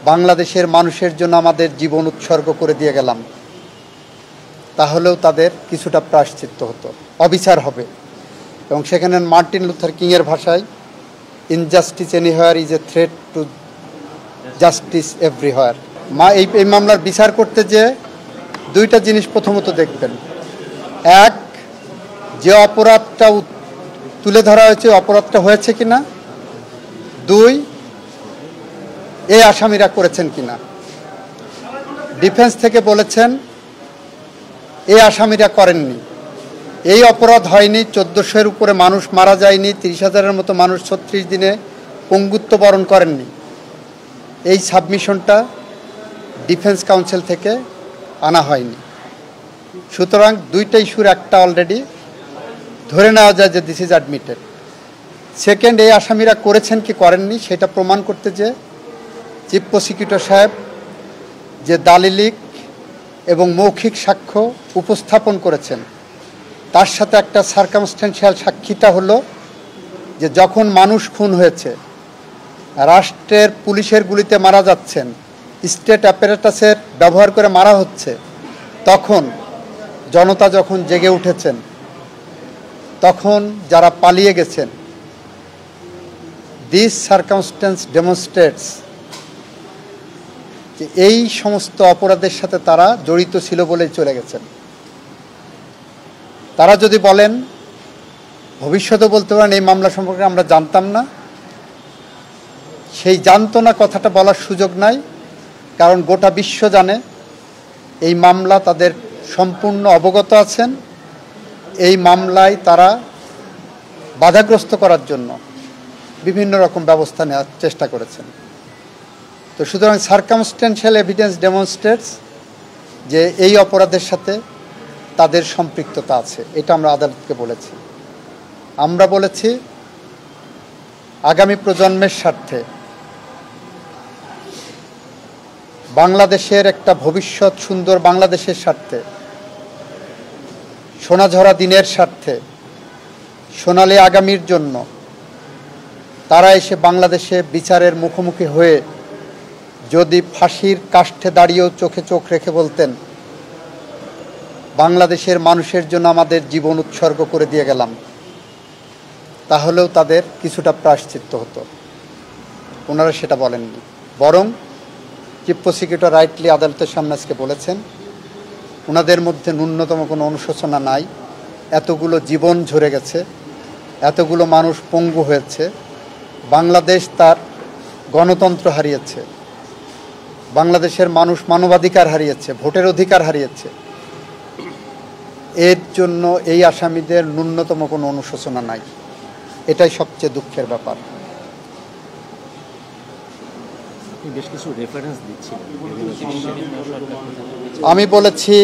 বাংলাদেশের মানুষের জন্য আমাদের জীবন উৎসর্গ করে দিয়ে গেলাম, তাহলেও তাদের কিছুটা প্রায়শ্চিত্ত হতো, অবিচার হবে। এবং সেখানে মার্টিন লুথার কিংয়ের ভাষায়, injustice anywhere is a threat to justice everywhere. এই মামলার বিচার করতে যে দুইটা জিনিস প্রথমত দেখবেন। এক, যে অপরাধটা তুলে ধরা হয়েছে অপরাধটা হয়েছে কিনা। দুই, এই আসামিরা করেছেন কিনা। ডিফেন্স থেকে বলেছেন এই আসামিরা করেননি, এই অপরাধ হয়নি, 1400-এর উপরে মানুষ মারা যায়নি, 30,000-এর মতো মানুষ 36 দিনে পঙ্গুত্ব বরণ করেননি। এই সাবমিশনটা ডিফেন্স কাউন্সিল থেকে আনা হয়নি। সুতরাং দুইটা ইস্যুর একটা অলরেডি ধরে নেওয়া যায় যে দিস ইজ অ্যাডমিটেড। সেকেন্ড, এই আসামিরা করেছেন কি করেননি সেটা প্রমাণ করতে যে চিফ প্রসিকিউটর সাহেব যে দালিলিক এবং মৌখিক সাক্ষ্য উপস্থাপন করেছেন, তার সাথে একটা সার্কামস্ট্যান্সিয়াল সাক্ষীটা হলো যে যখন মানুষ খুন হয়েছে, রাষ্ট্রের পুলিশের গুলিতে মারা যাচ্ছেন, স্টেট অ্যাপারেটাসের ব্যবহার করে মারা হচ্ছে, তখন জনতা যখন জেগে উঠেছেন, তখন যারা পালিয়ে গেছেন, দিস সার্কামস্ট্যান্স ডেমনস্ট্রেটস যে এই সমস্ত অপরাধের সাথে তারা জড়িত ছিল বলেই চলে গেছেন। তারা যদি বলেন, ভবিষ্যতে বলতে পারেন এই মামলা সম্পর্কে আমরা জানতাম না, সেই জানতো না কথাটা বলার সুযোগ নাই, কারণ গোটা বিশ্ব জানে এই মামলা তাদের সম্পূর্ণ অবগত আছেন। এই মামলায় তারা বাধাগ্রস্ত করার জন্য বিভিন্ন রকম ব্যবস্থা নেওয়ার চেষ্টা করেছেন। তো সুতরাং সার্কামস্ট্যান্সিয়াল এভিডেন্স ডেমনস্ট্রেটস যে এই অপরাধের সাথে তাদের সম্পৃক্ততা আছে, এটা আমরা আদালতকে বলেছি। আমরা বলেছি আগামী প্রজন্মের স্বার্থে, বাংলাদেশের একটা ভবিষ্যৎ সুন্দর বাংলাদেশের স্বার্থে, সোনাঝরা দিনের স্বার্থে, সোনালী আগামীর জন্য তারা এসে বাংলাদেশে বিচারের মুখোমুখি হয়ে যদি ফাঁসির কাষ্ঠে দাঁড়িয়েও চোখে চোখ রেখে বলতেন বাংলাদেশের মানুষের জন্য আমাদের জীবন উৎসর্গ করে দিয়ে গেলাম, তাহলেও তাদের কিছুটা প্রায়শ্চিত্ত হতো। ওনারা সেটা বলেননি, বরং চিফ প্রসিকিউটর রাইটলি আদালতের সামনে আজকে বলেছেন ওনাদের মধ্যে ন্যূনতম কোনো অনুশোচনা নাই। এতগুলো জীবন ঝরে গেছে, এতগুলো মানুষ পঙ্গু হয়েছে, বাংলাদেশ তার গণতন্ত্র হারিয়েছে, বাংলাদেশের মানুষ মানবাধিকার হারিয়েছে, ভোটের অধিকার হারিয়েছে। এর জন্য এই আসামিদের ন্যূনতম কোনো অনুশোচনা নাই। এটাই সবচেয়ে দুঃখের ব্যাপার। আমি বলেছি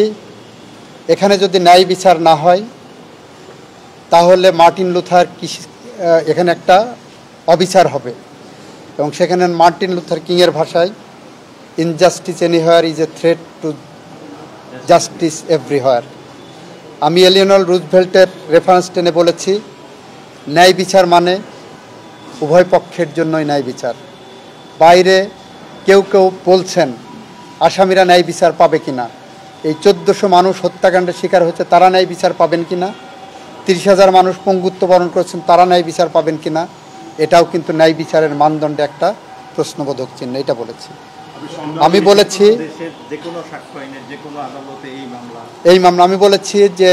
এখানে যদি ন্যায় বিচার না হয় তাহলে মার্টিন লুথার এখানে একটা অবিচার হবে। এবং সেখানে মার্টিন লুথার কিংয়ের ভাষায়, injustice anywhere is a threat to justice everywhere. আমি এলিয়নর রুজভেল্টের রেফারেন্স টেনে বলেছি ন্যায় বিচার মানে উভয় পক্ষের জন্যই ন্যায় বিচার। বাইরে কেউ কেউ বলছেন আসামিরা ন্যায় বিচার পাবে কিনা, এই 1400 মানুষ হত্যাকাণ্ডের শিকার হয়েছে তারা ন্যায় বিচার পাবেন কিনা, 30,000 মানুষ পঙ্গুত্ব বরণ করেছেন তারা ন্যায় বিচার পাবেন কিনা, এটাও কিন্তু ন্যায় বিচারের মানদণ্ডে একটা প্রশ্নবোধক চিহ্ন। এটা বলেছি। আমি বলেছি এই মামলা আমি বলেছি যে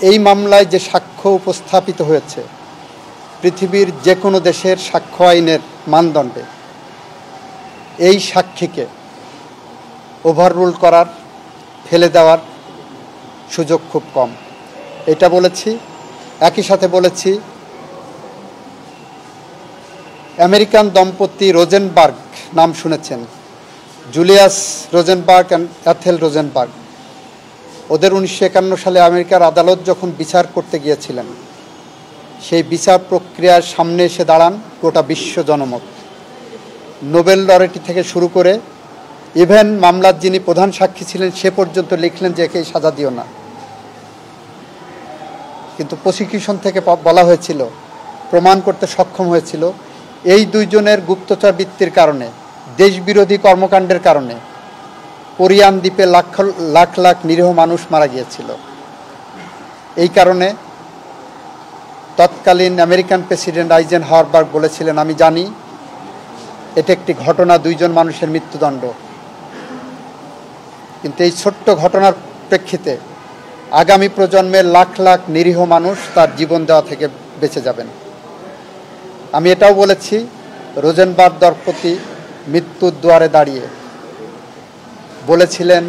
এই মামলায় যে সাক্ষ্য উপস্থাপিত হয়েছে পৃথিবীর যে কোনো দেশের সাক্ষ্য আইনের মানদণ্ডে এই সাক্ষীকে ওভাররুল করার, ফেলে দেওয়ার সুযোগ খুব কম, এটা বলেছি। একই সাথে বলেছি আমেরিকান দম্পতি রোজেনবার্গ নাম শুনেছেন, জুলিয়াস রোজেনবার্গ অ্যান্ড অ্যাথেল রোজেনবার্গ। ওদের 1951 সালে আমেরিকার আদালত যখন বিচার করতে গিয়েছিলেন, সেই বিচার প্রক্রিয়ার সামনে এসে দাঁড়ান গোটা বিশ্ব জনমত। নোবেল লরেটি থেকে শুরু করে ইভেন মামলার যিনি প্রধান সাক্ষী ছিলেন সে পর্যন্ত লিখলেন যে একে সাজা দিও না। কিন্তু প্রসিকিউশন থেকে বলা হয়েছিল, প্রমাণ করতে সক্ষম হয়েছিল এই দুইজনের গুপ্তচর বৃত্তির কারণে দেশবিরোধী কর্মকাণ্ডের কারণে কোরিয়ান দ্বীপে লাখ লাখ নিরীহ মানুষ মারা গিয়েছিল। এই কারণে তৎকালীন আমেরিকান প্রেসিডেন্ট আইজেনহাওয়ার বলেছিলেন, আমি জানি এটা একটি ঘটনা, 2 জন মানুষের মৃত্যুদণ্ড, কিন্তু এই ছোট্ট ঘটনার প্রেক্ষিতে আগামী প্রজন্মের লাখ লাখ নিরীহ মানুষ তার জীবন দেওয়া থেকে বেঁচে যাবেন। আমি এটাও বলেছি, রোজেনবার্গ দম্পতি মৃত্যুর দুয়ারে দাঁড়িয়ে বলেছিলেন,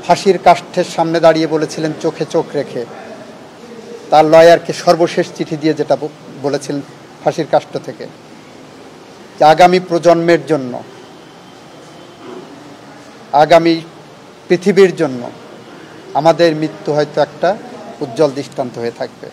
ফাঁসির কাষ্ঠের সামনে দাঁড়িয়ে বলেছিলেন চোখে চোখ রেখে, তার লয়ারকে সর্বশেষ চিঠি দিয়ে যেটা বলেছিলেন ফাঁসির কাষ্ঠ থেকে, যে আগামী প্রজন্মের জন্য, আগামী পৃথিবীর জন্য আমাদের মৃত্যু হয়তো একটা উজ্জ্বল দৃষ্টান্ত হয়ে থাকবে।